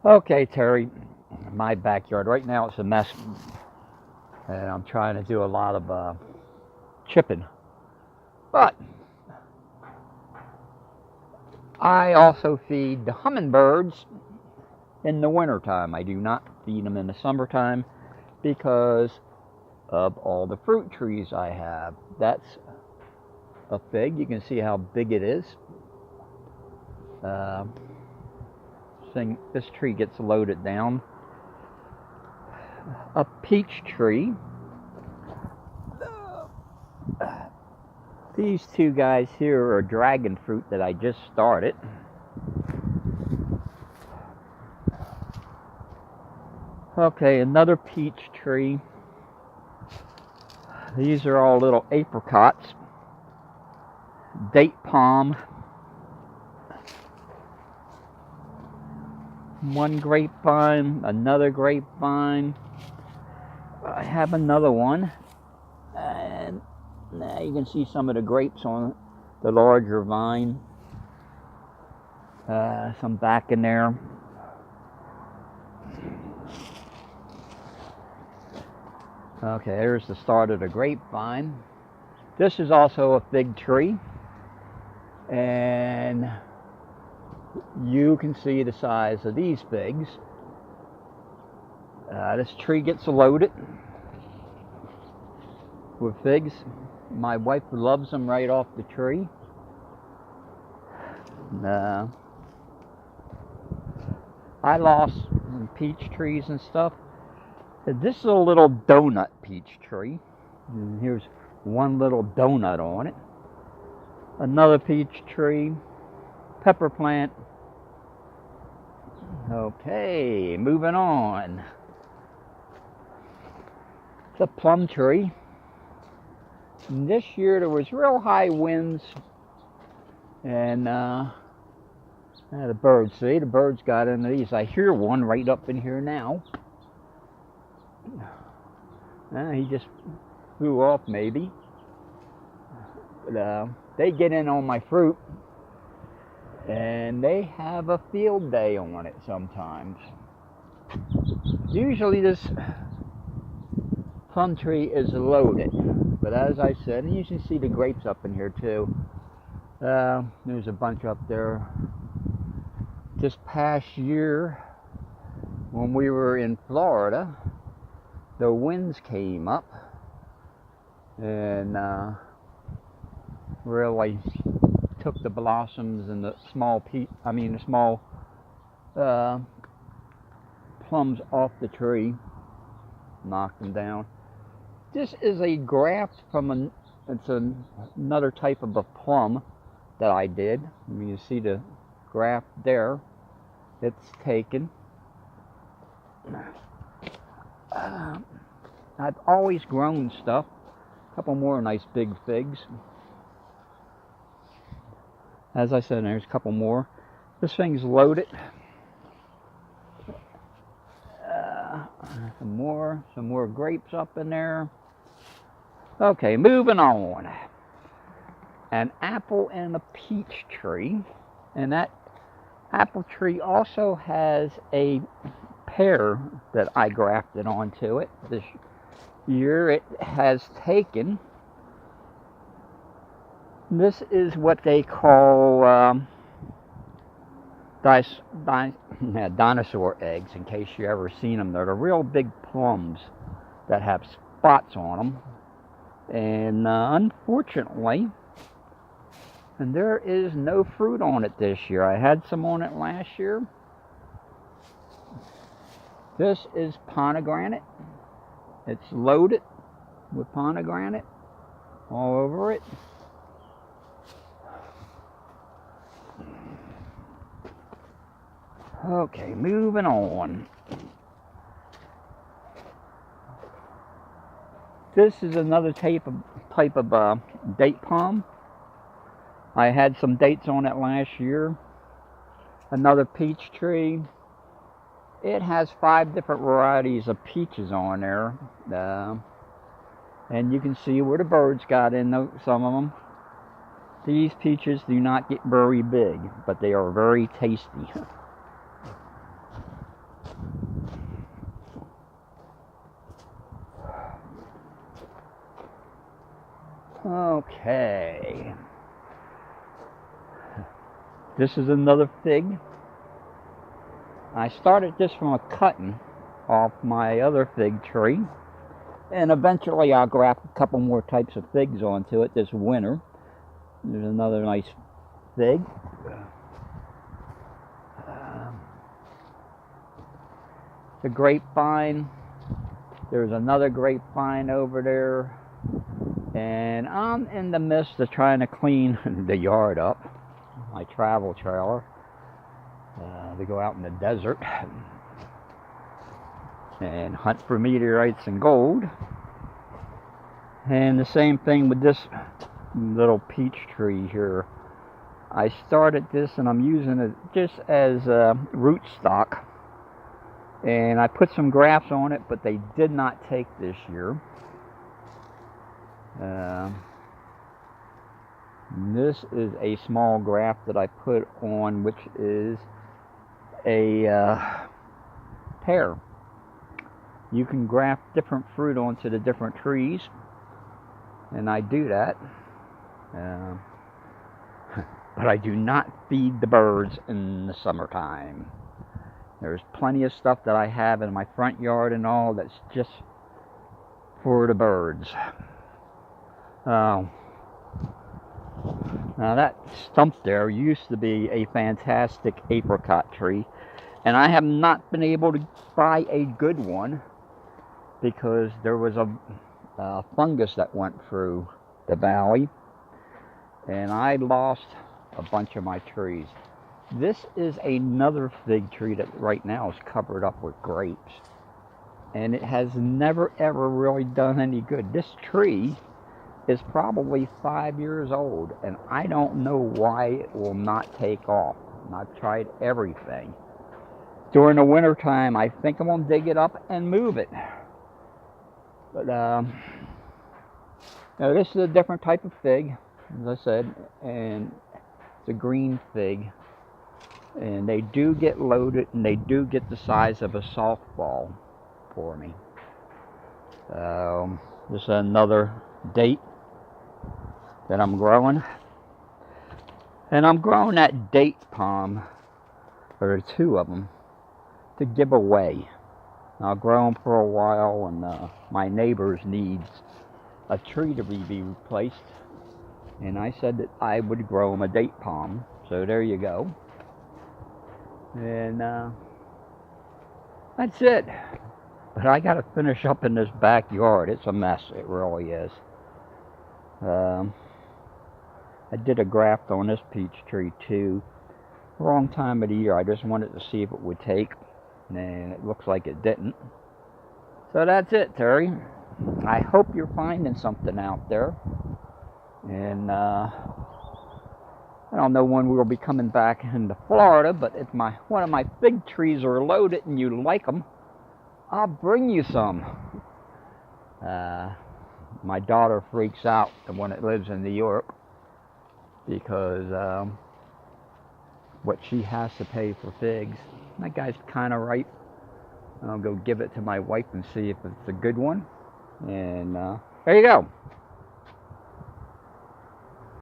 Okay, Terry, my backyard. Right now it's a mess, and I'm trying to do a lot of chipping. But I also feed the hummingbirds in the wintertime. I do not feed them in the summertime because of all the fruit trees I have. That's a fig. You can see how big it is. Uh, this tree gets loaded down. A peach tree. These two guys here are dragon fruit that I just started. Okay, another peach tree. These are all little apricots. Date palm. One grapevine, another grapevine. I have another one. And now you can see some of the grapes on the larger vine. Some back in there. Okay, there's the start of the grapevine. This is also a fig tree, and you can see the size of these figs. This tree gets loaded with figs. My wife loves them right off the tree. I lost some peach trees and stuff. This is a little donut peach tree. And here's one little donut on it. Another peach tree. Pepper plant. Okay, moving on. It's a plum tree. And this year there was real high winds, and the birds, see, the birds got into these. I hear one right up in here now. He just flew off maybe. But they get in on my fruit, and they have a field day on it sometimes. Usually this plum tree is loaded, but as I said, and you can see the grapes up in here too. There's a bunch up there. This past year, when we were in Florida, the winds came up and really took the blossoms and the small plums off the tree, knocked them down. This is a graft from another type of a plum that I did. You see the graft there. It's taken. I've always grown stuff. A couple more nice big figs. As I said, there's a couple more. This thing's loaded. Some more grapes up in there. Okay, moving on. An apple and a peach tree. And that apple tree also has a pear that I grafted onto it this year. It has taken. This is what they call dinosaur eggs, in case you ever seen them. They're the real big plums that have spots on them. And unfortunately, and there is no fruit on it this year. I had some on it last year. This is pomegranate. It's loaded with pomegranate all over it. Okay, moving on. This is another type of date palm. I had some dates on it last year. Another peach tree. It has 5 different varieties of peaches on there. And you can see where the birds got in some of them. These peaches do not get very big, but they are very tasty. Okay. This is another fig. I started this from a cutting off my other fig tree, and eventually I'll graft a couple more types of figs onto it this winter. There's another nice fig. The grapevine. There's another grapevine over there, and I'm in the midst of trying to clean the yard up, my travel trailer, to go out in the desert and hunt for meteorites and gold. And the same thing with this little peach tree here. I started this and I'm using it just as root stock, and I put some grafts on it, but they did not take this year. This is a small graft that I put on, which is a pear. You can graft different fruit onto the different trees, and I do that. But I do not feed the birds in the summertime. There's plenty of stuff that I have in my front yard and all that's just for the birds. Now that stump there used to be a fantastic apricot tree, and I have not been able to buy a good one because there was a fungus that went through the valley, and I lost a bunch of my trees. This is another fig tree that right now is covered up with grapes, and it has never ever really done any good. This tree is probably 5 years old, and I don't know why it will not take off. And I've tried everything. During the winter time, I think I'm gonna dig it up and move it. But now this is a different type of fig, as I said, and it's a green fig, and they do get loaded, and they do get the size of a softball for me. This is another date that I'm growing, and I'm growing that date palm, or two of them, to give away. I'll grow them for a while, and my neighbors needs a tree to be replaced, and I said that I would grow them a date palm. So there you go. And that's it. But I got to finish up in this backyard. It's a mess. It really is. I did a graft on this peach tree too. Wrong time of the year. I just wanted to see if it would take, and it looks like it didn't. So that's it, Terry. I hope you're finding something out there. And I don't know when we'll be coming back into Florida, but if one of my fig trees are loaded and you like them, I'll bring you some. My daughter freaks out, the one that lives in New York, because what she has to pay for figs. That guy's kind of ripe. I'll go give it to my wife and see if it's a good one. And there you go.